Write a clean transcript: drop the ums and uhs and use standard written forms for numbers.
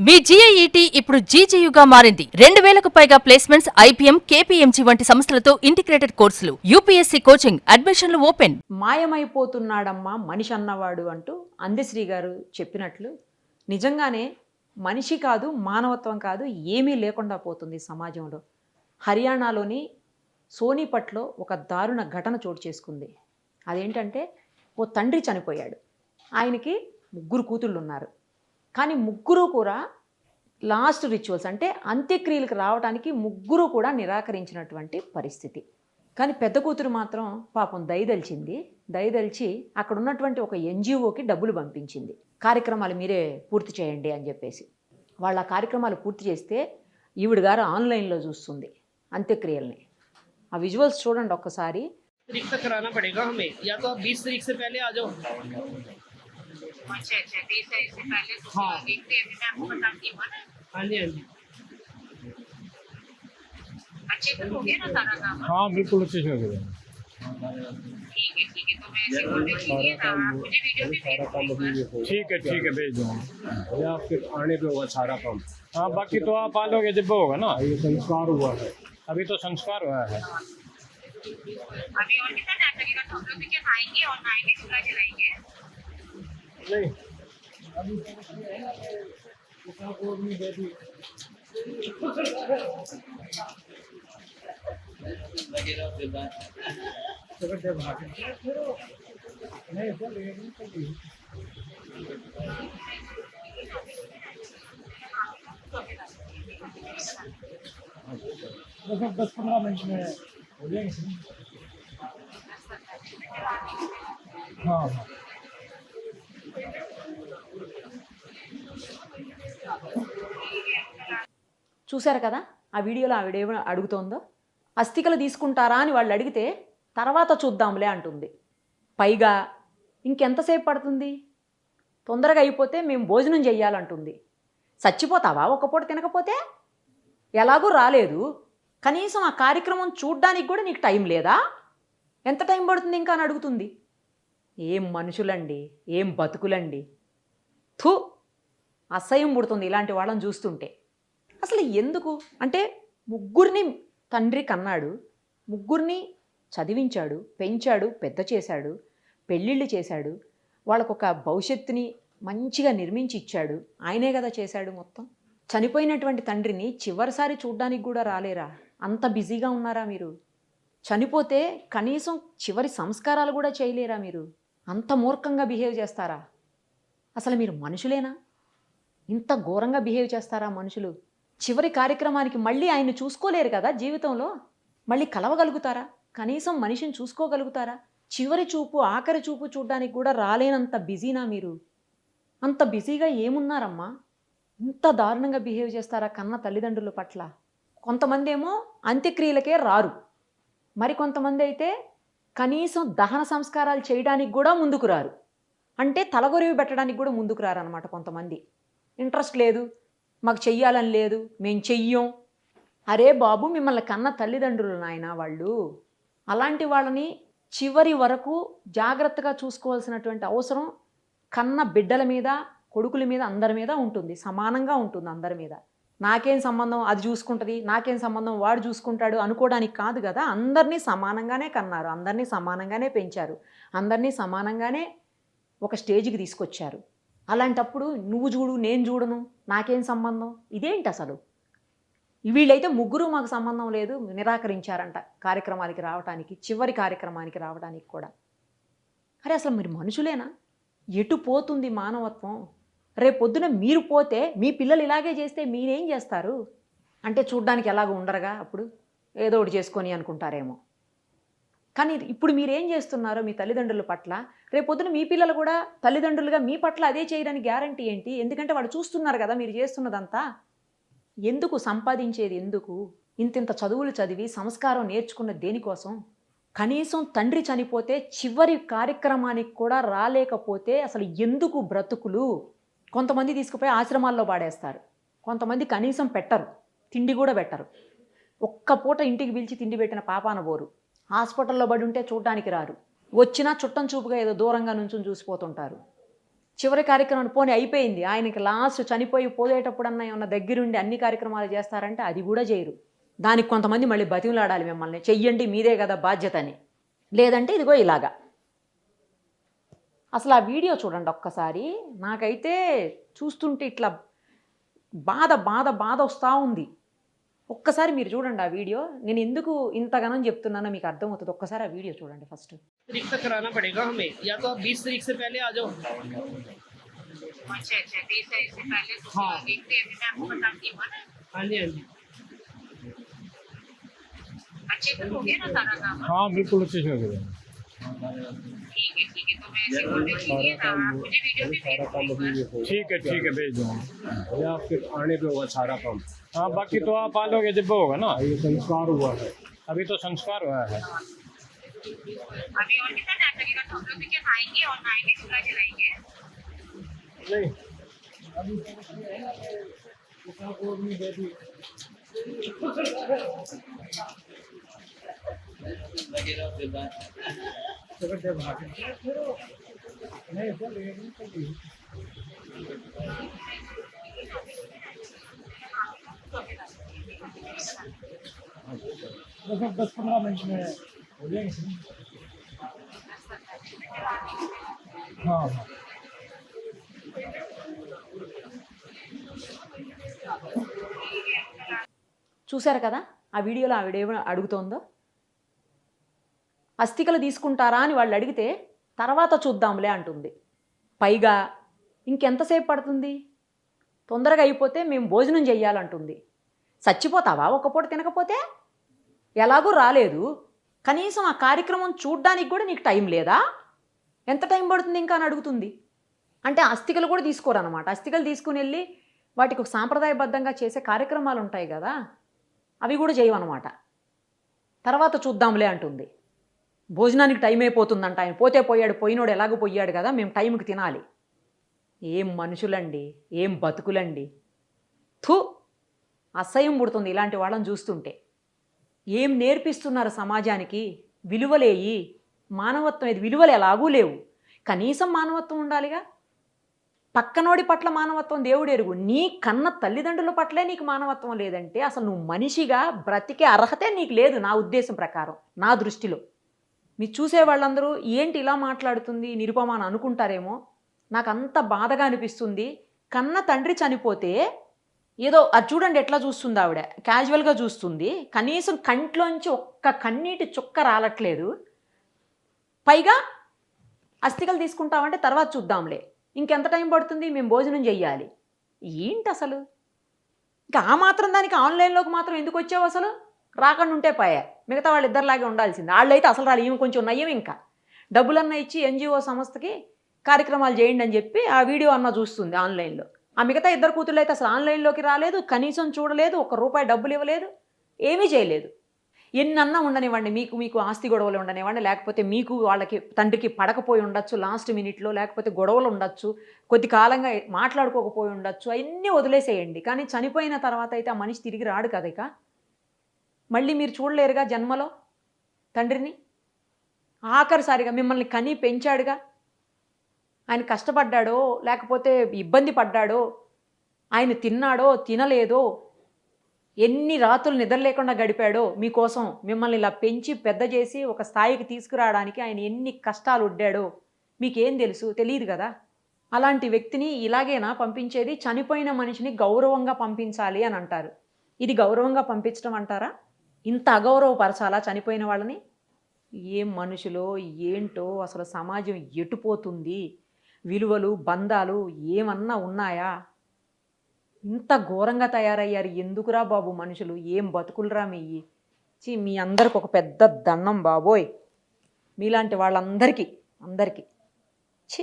మీ జీఐఈటీ ఇప్పుడు జీజేయుగా మారింది. 2000కు పైగా ప్లేస్మెంట్స్, ఐపీఎం, కేపీఎంజీ వంటి సంస్థలతో ఇంటిగ్రేటెడ్ కోర్సులు. యూపీఎస్సీ కోచింగ్, అడ్మిషన్లు ఓపెన్. మాయమైపోతున్నాడమ్మా మనిషి అన్నవాడు అంటూ అందశ్రీ గారు చెప్పినట్లు నిజంగానే మనిషి కాదు, మానవత్వం కాదు, ఏమీ లేకుండా పోతుంది సమాజంలో. హర్యానాలోని సోనీపట్లో ఒక దారుణ ఘటన చోటు చేసుకుంది. అదేంటంటే ఓ తండ్రి చనిపోయాడు. ఆయనకి 3 కూతుళ్ళు ఉన్నారు. కానీ 3 కూడా లాస్ట్ రిచువల్స్ అంటే అంత్యక్రియలకు రావడానికి 3 కూడా నిరాకరించినటువంటి పరిస్థితి. కానీ పెద్ద కూతురు మాత్రం పాపం దయదలిచి అక్కడ ఉన్నటువంటి ఒక ఎన్జిఓకి డబ్బులు పంపించింది. కార్యక్రమాలు మీరే పూర్తి చేయండి అని చెప్పేసి. వాళ్ళ కార్యక్రమాలు పూర్తి చేస్తే ఈవిడ గారు ఆన్లైన్లో చూస్తుంది అంత్యక్రియల్ని. ఆ విజువల్స్ చూడండి ఒక్కసారి. तारीख तक कराना पड़ेगा हमें, या तो आप 20 तारीख से पहले आ जाओ। अच्छा 20 तारीख से पहले तो हाँ। देखते हैं, मैं आपको बताती हूँ ना। हाँ जी, हाँ जी। अच्छे से हो गया ना सारा काम? हाँ बिल्कुल अच्छे से हो गया। ठीक है, तो मैं ऐसे बोल रही ना, आप मुझे वीडियो भी भेज दो। ठीक है भेज दूँगा। ये आपके आने पे होगा सारा काम। हाँ बाकी तो आप आ लोगे जब होगा ना। ये संस्कार हुआ है, अभी तो संस्कार हुआ है। अभी और कितना टाइम लगेगा? तो हम लोग भी क्या खाएंगे और नाएंगे, चूल्हा जलाएंगे? नहीं अभी को नहीं बेटी नहीं चल 10-15 मिनट में हो जाएंगे। हाँ చూశారు కదా ఆ వీడియోలో ఆవిడేమో అడుగుతోందో. అస్థికలు తీసుకుంటారా అని వాళ్ళు అడిగితే తర్వాత చూద్దాంలే అంటుంది. పైగా ఇంకెంతసేపు పడుతుంది, తొందరగా అయిపోతే మేము భోజనం చెయ్యాలంటుంది. చచ్చిపోతావా ఒక పూట తినకపోతే? ఎలాగూ రాలేదు, కనీసం ఆ కార్యక్రమం చూడ్డానికి కూడా నీకు టైం లేదా? ఎంత టైం పడుతుంది ఇంకా అని అడుగుతుంది. ఏం మనుషులండి, ఏం బతుకులండి. థూ, అసహ్యం పుడుతుంది ఇలాంటి వాళ్ళని చూస్తుంటే. అసలు ఎందుకు అంటే 3 తండ్రి కన్నాడు, 3 చదివించాడు, పెంచాడు, పెద్ద చేశాడు, పెళ్ళిళ్ళు చేశాడు, వాళ్ళకొక భవిష్యత్తుని మంచిగా నిర్మించి ఇచ్చాడు. ఆయనే కదా చేశాడు మొత్తం. చనిపోయినటువంటి తండ్రిని చివరిసారి చూడ్డానికి కూడా రాలేరా? అంత బిజీగా ఉన్నారా మీరు? చనిపోతే కనీసం చివరి సంస్కారాలు కూడా చేయలేరా మీరు? అంత మూర్ఖంగా బిహేవ్ చేస్తారా? అసలు మీరు మనుషులేనా? ఇంత ఘోరంగా బిహేవ్ చేస్తారా మనుషులు? చివరి కార్యక్రమానికి మళ్ళీ ఆయన్ని చూసుకోలేరు కదా జీవితంలో. మళ్ళీ కలవగలుగుతారా? కనీసం మనిషిని చూసుకోగలుగుతారా? చివరి చూపు, ఆఖరి చూపు చూడడానికి కూడా రాలేనంత బిజీనా మీరు? అంత బిజీగా ఏమున్నారమ్మా? ఇంత దారుణంగా బిహేవ్ చేస్తారా కన్న తల్లిదండ్రుల పట్ల? కొంతమంది ఏమో అంత్యక్రియలకే రారు, మరి కొంతమంది అయితే కనీసం దహన సంస్కారాలు చేయడానికి కూడా ముందుకు రారు. అంటే తలగొరివి పెట్టడానికి కూడా ముందుకు రారనమాట. కొంతమంది ఇంట్రెస్ట్ లేదు, మాకు చెయ్యాలని లేదు, మేము చెయ్యం. అరే బాబు, మిమ్మల్ని కన్న తల్లిదండ్రులు నాయన వాళ్ళు. అలాంటి వాళ్ళని చివరి వరకు జాగ్రత్తగా చూసుకోవాల్సినటువంటి అవసరం కన్న బిడ్డల మీద, కొడుకుల మీద, అందరి మీద ఉంటుంది. సమానంగా ఉంటుంది అందరి మీద. నాకేం సంబంధం, అది చూసుకుంటుంది, నాకేం సంబంధం, వాడు చూసుకుంటాడు అనుకోవడానికి కాదు కదా. అందరినీ సమానంగానే కన్నారు, అందరినీ సమానంగానే పెంచారు, అందరినీ సమానంగానే ఒక స్టేజ్కి తీసుకొచ్చారు. అలాంటప్పుడు నువ్వు చూడు, నేను చూడను, నాకేం సంబంధం, ఇదేంటి అసలు? వీళ్ళైతే 3 మాకు సంబంధం లేదు నిరాకరించారంట కార్యక్రమానికి రావడానికి, చివరి కార్యక్రమానికి రావడానికి కూడా. అరే అసలు మీరు మనుషులేనా? ఎటు పోతుంది మానవత్వం? రేపొద్దున మీరు పోతే మీ పిల్లలు ఇలాగే చేస్తే మీరేం చేస్తారు? అంటే చూడ్డానికి ఎలాగో ఉండరుగా, అప్పుడు ఏదో ఒకటి చేసుకొని అనుకుంటారేమో. కానీ ఇప్పుడు మీరేం చేస్తున్నారో మీ తల్లిదండ్రుల పట్ల, రేపొద్దున మీ పిల్లలు కూడా తల్లిదండ్రులుగా మీ పట్ల అదే చేయడానికి గ్యారంటీ ఏంటి? ఎందుకంటే వాళ్ళు చూస్తున్నారు కదా మీరు చేస్తున్నదంతా. ఎందుకు సంపాదించేది? ఎందుకు ఇంతింత చదువులు చదివి సంస్కారం నేర్చుకున్న దేనికోసం? కనీసం తండ్రి చనిపోతే చివరి కార్యక్రమానికి కూడా రాలేకపోతే అసలు ఎందుకు బ్రతుకులు? కొంతమంది తీసుకుపోయి ఆశ్రమాల్లో పాడేస్తారు, కొంతమంది కనీసం పెట్టరు, తిండి కూడా పెట్టరు. ఒక్క పూట ఇంటికి పిలిచి తిండి పెట్టిన పాపాన పోరు. హాస్పిటల్లో పడి ఉంటే చూడడానికి రారు, వచ్చినా చుట్టం చూపుగా ఏదో దూరంగా నుంచుని చూసిపోతుంటారు. చివరి కార్యక్రమం పోనీ అయిపోయింది, ఆయనకి లాస్ట్ చనిపోయి పోయేటప్పుడన్నా ఏమన్నా దగ్గరుండి అన్ని కార్యక్రమాలు చేస్తారంటే అది కూడా చేయరు. దానికి కొంతమంది మళ్ళీ బతిమలాడాలి మిమ్మల్ని, చెయ్యండి మీదే కదా బాధ్యత అని. లేదంటే ఇదిగో ఇలాగా. అసలు ఆ వీడియో చూడండి ఒక్కసారి. నాకైతే చూస్తుంటే ఇట్లా బాధ బాధ బాధ వస్తూ ఉంది. ఒక్కసారి మీరు చూడండి ఆ వీడియో. నేను ఎందుకు ఇంతగానం చెప్తున్నానో మీకు అర్థమవుతుంది. ఒక్కసారి ఆ వీడియో చూడండి ఫస్ట్. तारीख तक कराना पड़ेगा हमें, या तो आप 20 तारीख से पहले आ जाओ। अच्छा 20 तारीख से पहले तो हाँ। देखते हैं, मैं आपको बताती हूँ ना। हाँ जी हाँ जी। अच्छे से हो गया ना सारा काम? हाँ बिल्कुल अच्छे से हो गया। ठीक है तो मैं ऐसे बोलने के लिए ना आप मुझे वीडियो भी भेज दीजिएगा। ठीक है भेज दूँगा। ये आपके आने पे होगा सारा काम। हाँ बाकी तो आप आ लोगे जब होगा ना, ये संस्कार हुआ है, अभी तो संस्कार हुआ है। अभी और कितना टाइम लगेगा? तो हम लोग भी क्या आएंगे और आएंगे चूल्हा जलाएंगे? नहीं नहीं 10-15 मिनट में हो जाएंगे। हाँ చూశారు కదా ఆ వీడియోలో ఆవిడ ఏమో అడుగుతోందో. అస్థికలు తీసుకుంటారా అని వాళ్ళు అడిగితే తర్వాత చూద్దాంలే అంటుంది. పైగా ఇంకెంతసేపు పడుతుంది, తొందరగా అయిపోతే మేము భోజనం చెయ్యాలంటుంది. చచ్చిపోతావా ఒక పూట తినకపోతే? ఎలాగూ రాలేదు, కనీసం ఆ కార్యక్రమం చూడ్డానికి కూడా నీకు టైం లేదా? ఎంత టైం పడుతుంది ఇంకా అని అడుగుతుంది. అంటే అస్థికలు కూడా తీసుకోరన్నమాట. అస్థికలు తీసుకుని వెళ్ళి వాటికి ఒక సాంప్రదాయబద్ధంగా చేసే కార్యక్రమాలు ఉంటాయి కదా, అవి కూడా చేయవన్నమాట. తర్వాత చూద్దాంలే అంటుంది. భోజనానికి టైం అయిపోతుందంట. ఆయన పోతే పోయాడు, పోయినోడు ఎలాగో పోయాడు కదా, మేము టైంకి తినాలి. ఏం మనుషులండి, ఏం బతుకులండి. థు, అసహ్యం పుడుతుంది ఇలాంటి వాళ్ళని చూస్తుంటే. ఏం నేర్పిస్తున్నారు సమాజానికి? విలువలేయి, మానవత్వం ఏది? విలువలు ఎలాగూ లేవు. కనీసం మానవత్వం ఉండాలిగా. పక్కనోడి పట్ల మానవత్వం దేవుడు ఎరుగు. నీ కన్న తల్లిదండ్రుల పట్లే నీకు మానవత్వం లేదంటే అసలు నువ్వు మనిషిగా బ్రతికే అర్హతే నీకు లేదు, నా ఉద్దేశం ప్రకారం, నా దృష్టిలో. మీరు చూసే వాళ్ళందరూ ఏంటి ఇలా మాట్లాడుతుంది నిరుపమ అని అనుకుంటారేమో. నాకు అంత బాధగా అనిపిస్తుంది. కన్న తండ్రి చనిపోతే ఏదో అది చూడండి ఎట్లా చూస్తుంది ఆవిడ, క్యాజువల్గా చూస్తుంది. కనీసం కంట్లోంచి ఒక్క కన్నీటి చుక్క రాలట్లేదు. పైగా అస్థికలు తీసుకుంటామంటే తర్వాత చూద్దాంలే, ఇంకెంత టైం పడుతుంది, మేము భోజనం చెయ్యాలి. ఏంటి అసలు? ఇంకా ఆ మాత్రం దానికి ఆన్లైన్లోకి మాత్రం ఎందుకు వచ్చావు? అసలు రాకుండా ఉంటే పాయా, మిగతా వాళ్ళు ఇద్దరిలాగే ఉండాల్సింది. వాళ్ళైతే అసలు రాలి, ఈమె కొంచెం నయ్యం. ఇంకా డబ్బులన్నా ఇచ్చి ఎన్జిఓ సంస్థకి కార్యక్రమాలు చేయండి అని చెప్పి ఆ వీడియో అన్న చూస్తుంది ఆన్లైన్లో. ఆ మిగతా ఇద్దరు కూతుళ్ళు అయితే అసలు ఆన్లైన్లోకి రాలేదు, కనీసం చూడలేదు, ₹1 డబ్బులు ఇవ్వలేదు, ఏమీ చేయలేదు. ఎన్నన్నా ఉండనివ్వండి, మీకు ఆస్తి గొడవలు ఉండనివ్వండి, లేకపోతే మీకు వాళ్ళకి తండ్రికి పడకపోయి ఉండొచ్చు లాస్ట్ మినిట్లో, లేకపోతే గొడవలు ఉండొచ్చు, కొద్ది కాలంగా మాట్లాడుకోకపోయి ఉండొచ్చు, అవన్నీ వదిలేసేయండి. కానీ చనిపోయిన తర్వాత అయితే ఆ మనిషి తిరిగి రాడు కదా. ఇక మళ్ళీ మీరు చూడలేరుగా జన్మలో తండ్రిని. ఆఖరిసారిగా మిమ్మల్ని కని పెంచాడుగా. ఆయన కష్టపడ్డాడో లేకపోతే ఇబ్బంది పడ్డాడో, ఆయన తిన్నాడో తినలేదో, ఎన్ని రాత్రులు నిద్ర లేకుండా గడిపాడో మీకోసం, మిమ్మల్ని ఇలా పెంచి పెద్ద చేసి ఒక స్థాయికి తీసుకురావడానికి ఆయన ఎన్ని కష్టాలు ఉడ్డాడో మీకేం తెలుసు? తెలియదు కదా. అలాంటి వ్యక్తిని ఇలాగేనా పంపించేది? చనిపోయిన మనిషిని గౌరవంగా పంపించాలి అని అంటారు. ఇది గౌరవంగా పంపించడం అంటారా? ఇంత అగౌరవపరచాలా చనిపోయిన వాళ్ళని? ఏం మనుషులో ఏంటో అసలు. సమాజం ఎటుపోతుంది? విలువలు బంధాలు ఏమన్నా ఉన్నాయా? ఇంత ఘోరంగా తయారయ్యారు. ఎందుకురా బాబు మనుషులు? ఏం బతుకులరా మీయి? మీ అందరికి ఒక పెద్ద దండం బాబోయ్. మీలాంటి వాళ్ళందరికీ ఛీ.